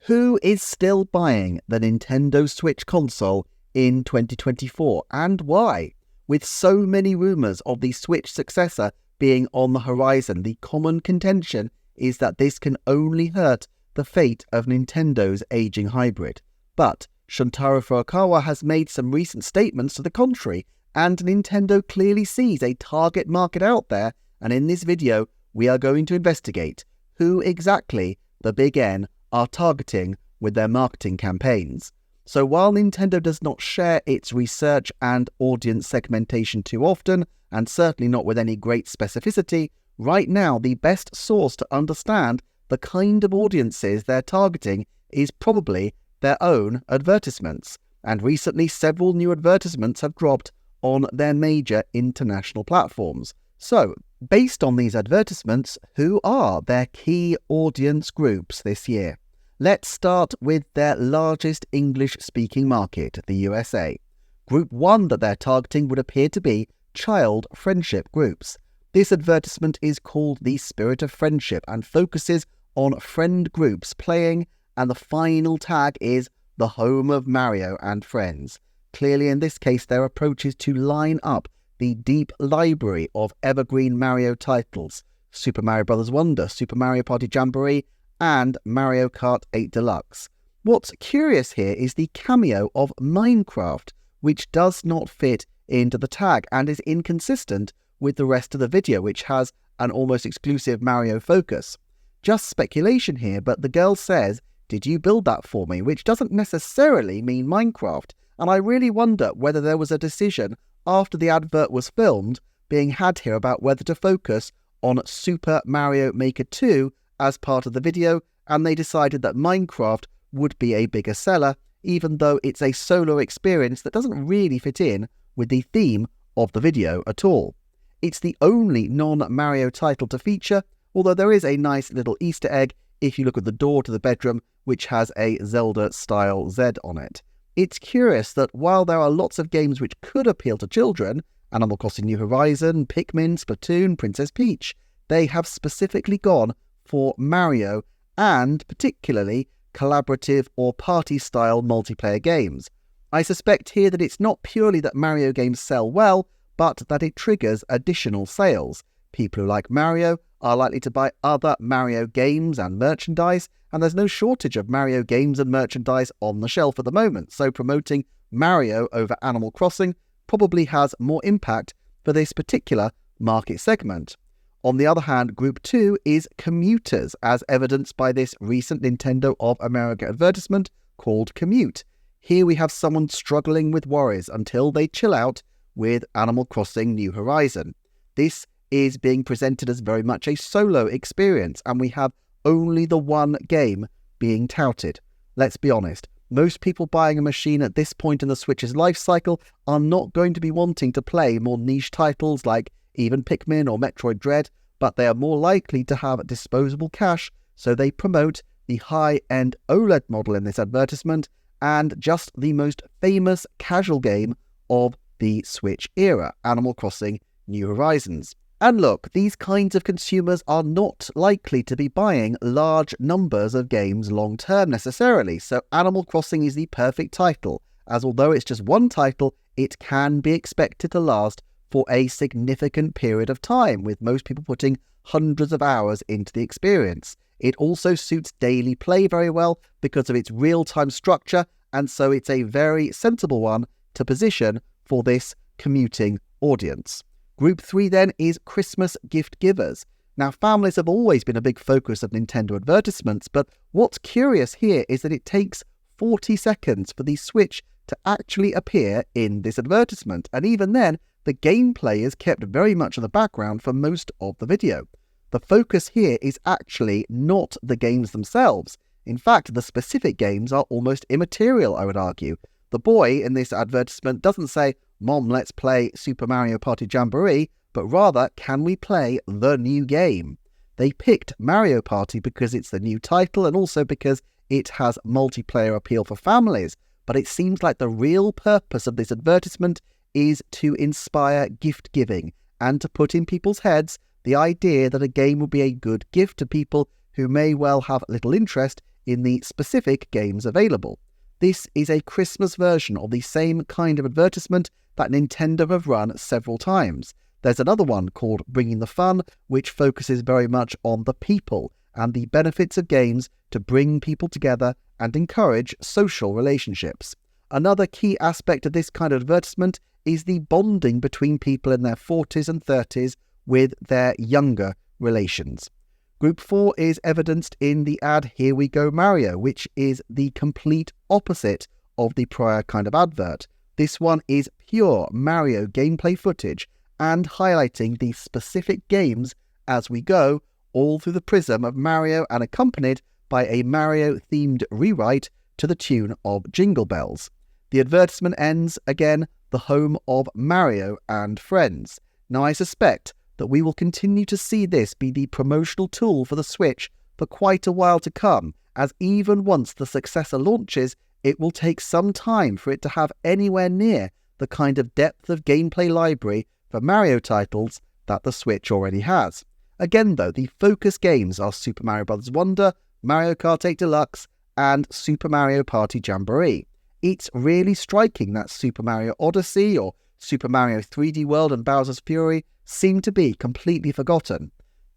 Who is still buying the Nintendo Switch console in 2024 and why? With so many rumours of the Switch successor being on the horizon, the common contention is that this can only hurt the fate of Nintendo's aging hybrid. But Shuntaro Furukawa has made some recent statements to the contrary, and Nintendo clearly sees a target market out there, and in this video we are going to investigate who exactly the Big N are targeting with their marketing campaigns. So while Nintendo does not share its research and audience segmentation too often, and certainly not with any great specificity, right now the best source to understand the kind of audiences they're targeting is probably their own advertisements. And recently several new advertisements have dropped on their major international platforms. So, based on these advertisements, who are their key audience groups this year? Let's start with their largest English-speaking market, the USA. Group 1 that they're targeting would appear to be child friendship groups. This advertisement is called The Spirit of Friendship and focuses on friend groups playing, and the final tag is the home of Mario and friends. Clearly in this case their approach is to line up the deep library of evergreen Mario titles, Super Mario Bros. Wonder, Super Mario Party Jamboree, and Mario Kart 8 Deluxe. What's curious here is the cameo of Minecraft, which does not fit into the tag and is inconsistent with the rest of the video, which has an almost exclusive Mario focus. Just speculation here, but the girl says, "Did you build that for me?" which doesn't necessarily mean Minecraft, and I really wonder whether there was a decision after the advert was filmed being had here about whether to focus on Super Mario Maker 2 as part of the video, and they decided that Minecraft would be a bigger seller, even though it's a solo experience that doesn't really fit in with the theme of the video at all. It's the only non-Mario title to feature, although there is a nice little Easter egg if you look at the door to the bedroom, which has a Zelda-style Z on it. It's curious that while there are lots of games which could appeal to children, Animal Crossing New Horizon, Pikmin, Splatoon, Princess Peach, they have specifically gone for Mario and particularly collaborative or party-style multiplayer games. I suspect here that it's not purely that Mario games sell well, but that it triggers additional sales. People who like Mario are likely to buy other Mario games and merchandise, and there's no shortage of Mario games and merchandise on the shelf at the moment, so promoting Mario over Animal Crossing probably has more impact for this particular market segment. On the other hand, Group 2 is commuters, as evidenced by this recent Nintendo of America advertisement called Commute. Here we have someone struggling with worries until they chill out with Animal Crossing New Horizon. This is being presented as very much a solo experience, and we have only the one game being touted. Let's be honest, most people buying a machine at this point in the Switch's life cycle are not going to be wanting to play more niche titles like even Pikmin or Metroid Dread, but they are more likely to have disposable cash, so they promote the high-end OLED model in this advertisement and just the most famous casual game of the Switch era, Animal Crossing New Horizons. And look, these kinds of consumers are not likely to be buying large numbers of games long term necessarily, so Animal Crossing is the perfect title, as although it's just one title, it can be expected to last for a significant period of time, with most people putting hundreds of hours into the experience. It also suits daily play very well because of its real-time structure, and so it's a very sensible one to position for this commuting audience. Group 3 then is Christmas gift givers. Now, families have always been a big focus of Nintendo advertisements, but what's curious here is that it takes 40 seconds for the Switch to actually appear in this advertisement, and even then, the gameplay is kept very much in the background for most of the video. The focus here is actually not the games themselves. In fact, the specific games are almost immaterial, I would argue. The boy in this advertisement doesn't say, "Mom, let's play Super Mario Party Jamboree," but rather, "Can we play the new game?" They picked Mario Party because it's the new title and also because it has multiplayer appeal for families, but it seems like the real purpose of this advertisement is to inspire gift giving and to put in people's heads the idea that a game would be a good gift to people who may well have little interest in the specific games available. This is a Christmas version of the same kind of advertisement that Nintendo have run several times. There's another one called Bringing the Fun, which focuses very much on the people and the benefits of games to bring people together and encourage social relationships. Another key aspect of this kind of advertisement is the bonding between people in their 40s and 30s with their younger relations. Group 4 is evidenced in the ad Here We Go Mario, which is the complete opposite of the prior kind of advert. This one is pure Mario gameplay footage and highlighting the specific games as we go, all through the prism of Mario and accompanied by a Mario-themed rewrite to the tune of Jingle Bells. The advertisement ends, again, the home of Mario and friends. Now I suspect that we will continue to see this be the promotional tool for the Switch for quite a while to come, as even once the successor launches, it will take some time for it to have anywhere near the kind of depth of gameplay library for Mario titles that the Switch already has. Again though, the focus games are Super Mario Bros. Wonder, Mario Kart 8 Deluxe, and Super Mario Party Jamboree. It's really striking that Super Mario Odyssey or Super Mario 3D World and Bowser's Fury seem to be completely forgotten.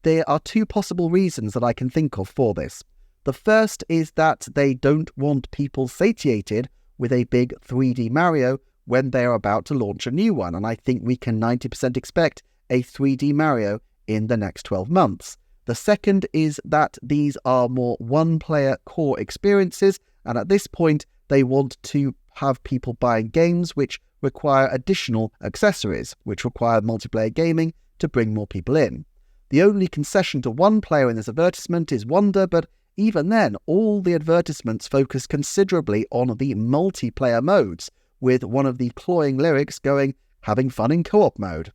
There are two possible reasons that I can think of for this. The first is that they don't want people satiated with a big 3D Mario when they are about to launch a new one, and I think we can 90% expect a 3D Mario in the next 12 months. The second is that these are more one-player core experiences, and at this point they want to have people buying games which require additional accessories, which require multiplayer gaming to bring more people in. The only concession to one player in this advertisement is Wonder, but even then, all the advertisements focus considerably on the multiplayer modes, with one of the cloying lyrics going, "having fun in co-op mode."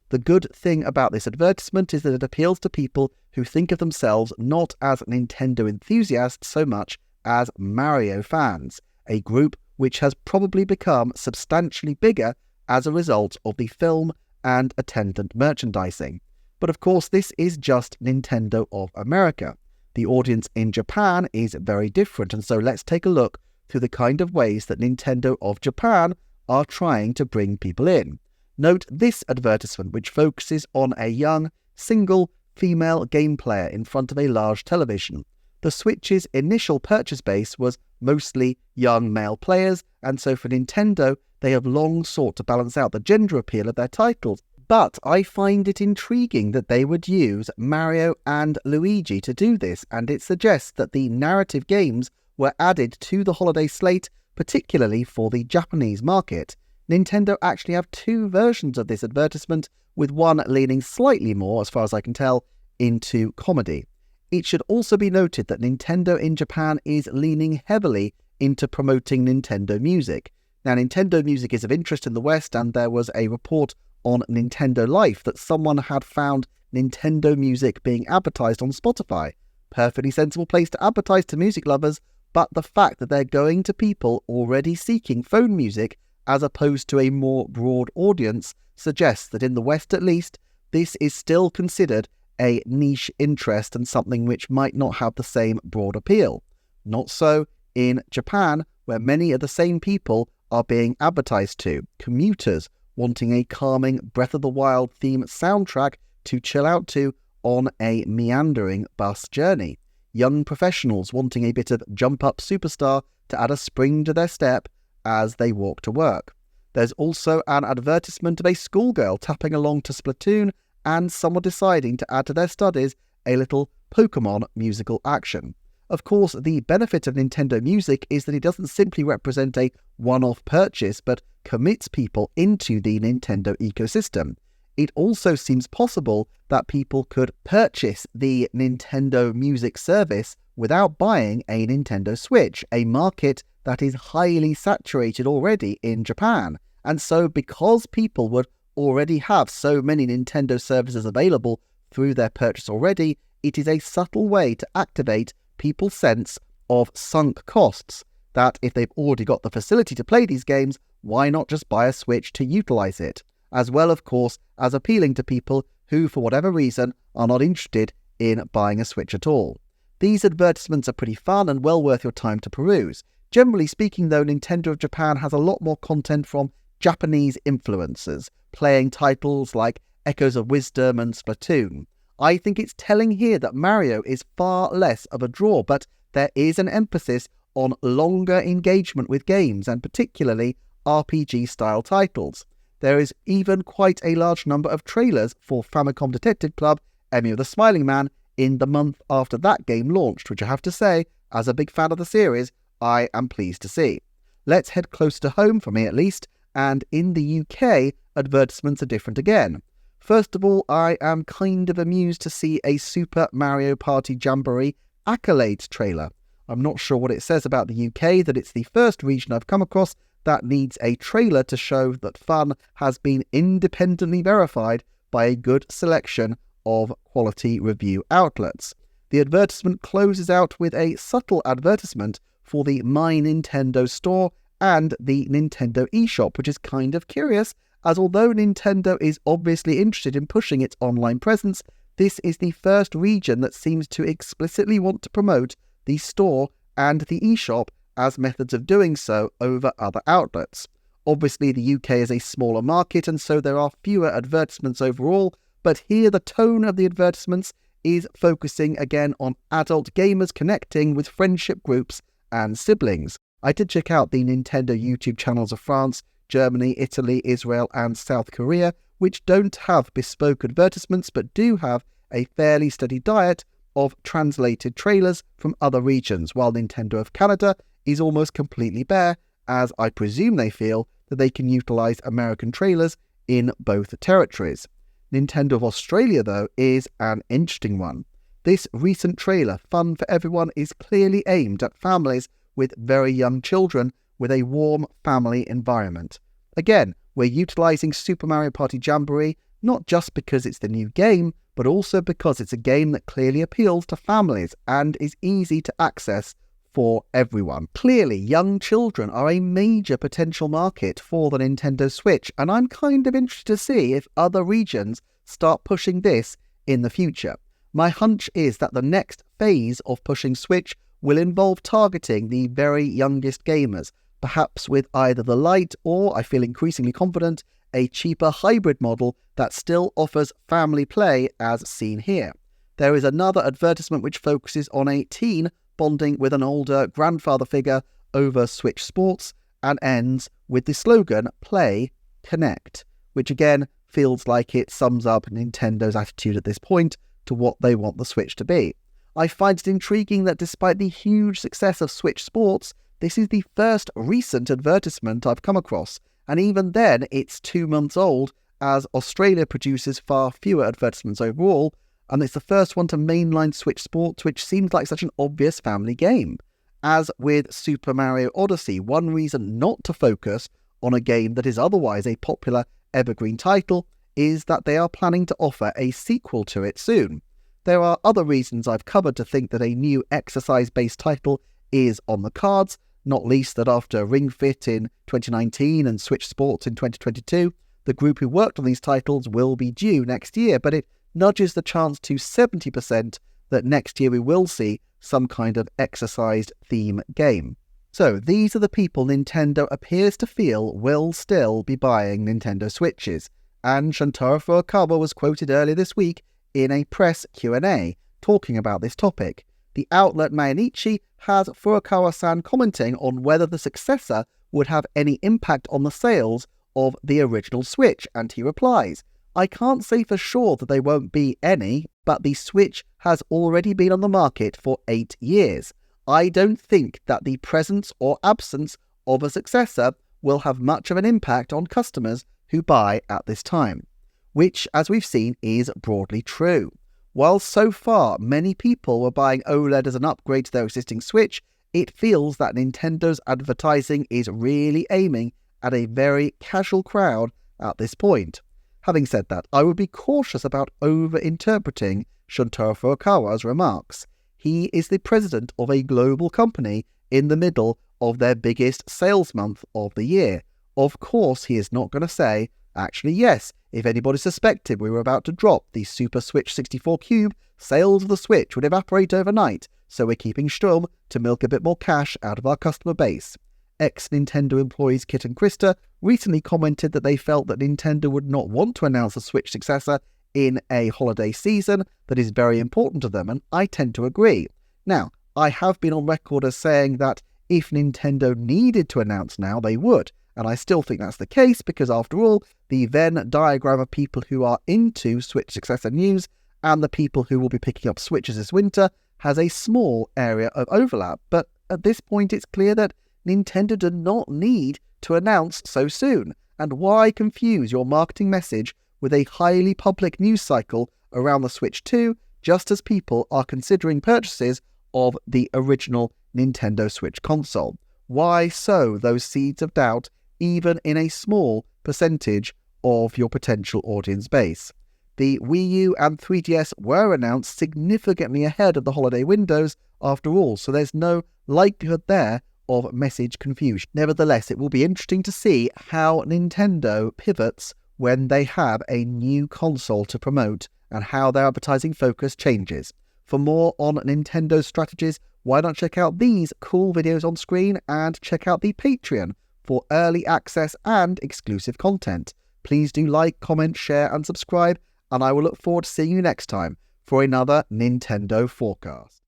The good thing about this advertisement is that it appeals to people who think of themselves not as Nintendo enthusiasts so much as Mario fans, a group which has probably become substantially bigger as a result of the film and attendant merchandising. But of course, this is just Nintendo of America. The audience in Japan is very different, and so let's take a look through the kind of ways that Nintendo of Japan are trying to bring people in. Note this advertisement, which focuses on a young, single, female game player in front of a large television. The Switch's initial purchase base was mostly young male players, and so for Nintendo, they have long sought to balance out the gender appeal of their titles. But I find it intriguing that they would use Mario and Luigi to do this, and it suggests that the narrative games were added to the holiday slate, particularly for the Japanese market. Nintendo actually have two versions of this advertisement, with one leaning slightly more, as far as I can tell, into comedy. It should also be noted that Nintendo in Japan is leaning heavily into promoting Nintendo Music. Now, Nintendo Music is of interest in the West, and there was a report on Nintendo Life that someone had found Nintendo Music being advertised on Spotify. Perfectly sensible place to advertise to music lovers, but the fact that they're going to people already seeking phone music as opposed to a more broad audience suggests that in the West at least, this is still considered a niche interest and something which might not have the same broad appeal. Not so in Japan, where many of the same people are being advertised to. Commuters wanting a calming Breath of the Wild theme soundtrack to chill out to on a meandering bus journey. Young professionals wanting a bit of Jump Up Superstar to add a spring to their step as they walk to work. There's also an advertisement of a schoolgirl tapping along to Splatoon and someone deciding to add to their studies a little Pokemon musical action. Of course, the benefit of Nintendo Music is that it doesn't simply represent a one-off purchase, but commits people into the Nintendo ecosystem. It also seems possible that people could purchase the Nintendo Music service without buying a Nintendo Switch, a market that is highly saturated already in Japan. And so because people would already have so many Nintendo services available through their purchase already, it is a subtle way to activate people's sense of sunk costs, that if they've already got the facility to play these games, why not just buy a Switch to utilize it? As well, of course, as appealing to people who, for whatever reason, are not interested in buying a Switch at all. These advertisements are pretty fun and well worth your time to peruse. Generally speaking though, Nintendo of Japan has a lot more content from Japanese influencers, playing titles like Echoes of Wisdom and Splatoon. I think it's telling here that Mario is far less of a draw, but there is an emphasis on longer engagement with games and particularly RPG-style titles. There is even quite a large number of trailers for Famicom Detective Club, Emmy of the Smiling Man, in the month after that game launched, which I have to say, as a big fan of the series, I am pleased to see. Let's head closer to home, for me at least, and in the UK, advertisements are different again. First of all, I am kind of amused to see a Super Mario Party Jamboree Accolades trailer. I'm not sure what it says about the UK that it's the first region I've come across that needs a trailer to show that fun has been independently verified by a good selection of quality review outlets. The advertisement closes out with a subtle advertisement for the My Nintendo store and the Nintendo eShop, which is kind of curious, as although Nintendo is obviously interested in pushing its online presence, this is the first region that seems to explicitly want to promote the store and the eShop as methods of doing so over other outlets. Obviously, the UK is a smaller market and so there are fewer advertisements overall, but here the tone of the advertisements is focusing again on adult gamers connecting with friendship groups and siblings. I did check out the Nintendo YouTube channels of France, Germany, Italy, Israel and South Korea, which don't have bespoke advertisements but do have a fairly steady diet of translated trailers from other regions, while Nintendo of Canada is almost completely bare, as I presume they feel that they can utilise American trailers in both territories. Nintendo of Australia, though, is an interesting one. This recent trailer, Fun for Everyone, is clearly aimed at families with very young children with a warm family environment. Again, we're utilising Super Mario Party Jamboree not just because it's the new game, but also because it's a game that clearly appeals to families and is easy to access for everyone. Clearly, young children are a major potential market for the Nintendo Switch, and I'm kind of interested to see if other regions start pushing this in the future. My hunch is that the next phase of pushing Switch will involve targeting the very youngest gamers, perhaps with either the Lite or, I feel increasingly confident, a cheaper hybrid model that still offers family play as seen here. There is another advertisement which focuses on a teen bonding with an older grandfather figure over Switch Sports and ends with the slogan Play, Connect, which again feels like it sums up Nintendo's attitude at this point to what they want the Switch to be. I find it intriguing that despite the huge success of Switch Sports, this is the first recent advertisement I've come across, and even then it's 2 months old, as Australia produces far fewer advertisements overall, and it's the first one to mainline Switch Sports, which seems like such an obvious family game. As with Super Mario Odyssey, one reason not to focus on a game that is otherwise a popular evergreen title is that they are planning to offer a sequel to it soon. There are other reasons I've covered to think that a new exercise-based title is on the cards, not least that after Ring Fit in 2019 and Switch Sports in 2022, the group who worked on these titles will be due next year, but it nudges the chance to 70% that next year we will see some kind of exercise theme game. So these are the people Nintendo appears to feel will still be buying Nintendo Switches, and Shuntaro Furukawa was quoted earlier this week in a press Q&A talking about this topic. The outlet Mainichi has Furukawa-san commenting on whether the successor would have any impact on the sales of the original Switch, and he replies, "I can't say for sure that there won't be any, but the Switch has already been on the market for 8 years. I don't think that the presence or absence of a successor will have much of an impact on customers who buy at this time," which, as we've seen, is broadly true. While so far many people were buying OLED as an upgrade to their existing Switch, it feels that Nintendo's advertising is really aiming at a very casual crowd at this point. Having said that, I would be cautious about over-interpreting Shuntaro Furukawa's remarks. He is the president of a global company in the middle of their biggest sales month of the year. Of course, he is not going to say, actually, yes, if anybody suspected we were about to drop the Super Switch 64 Cube, sales of the Switch would evaporate overnight, so we're keeping Strum to milk a bit more cash out of our customer base. Ex-Nintendo employees Kit and Krista recently commented that they felt that Nintendo would not want to announce a Switch successor in a holiday season that is very important to them, and I tend to agree. Now, I have been on record as saying that if Nintendo needed to announce now, they would, and I still think that's the case because, after all, the Venn diagram of people who are into Switch successor news and the people who will be picking up Switches this winter has a small area of overlap. But at this point, it's clear that Nintendo do not need to announce so soon. And why confuse your marketing message with a highly public news cycle around the Switch 2, just as people are considering purchases of the original Nintendo Switch console? Why sow those seeds of doubt even in a small percentage of your potential audience base? The Wii U and 3DS were announced significantly ahead of the holiday windows after all, so there's no likelihood there of message confusion. Nevertheless, it will be interesting to see how Nintendo pivots when they have a new console to promote and how their advertising focus changes. For more on Nintendo's strategies, why not check out these cool videos on screen and check out the Patreon for early access and exclusive content. Please do like, comment, share and subscribe, and I will look forward to seeing you next time for another Nintendo Forecast.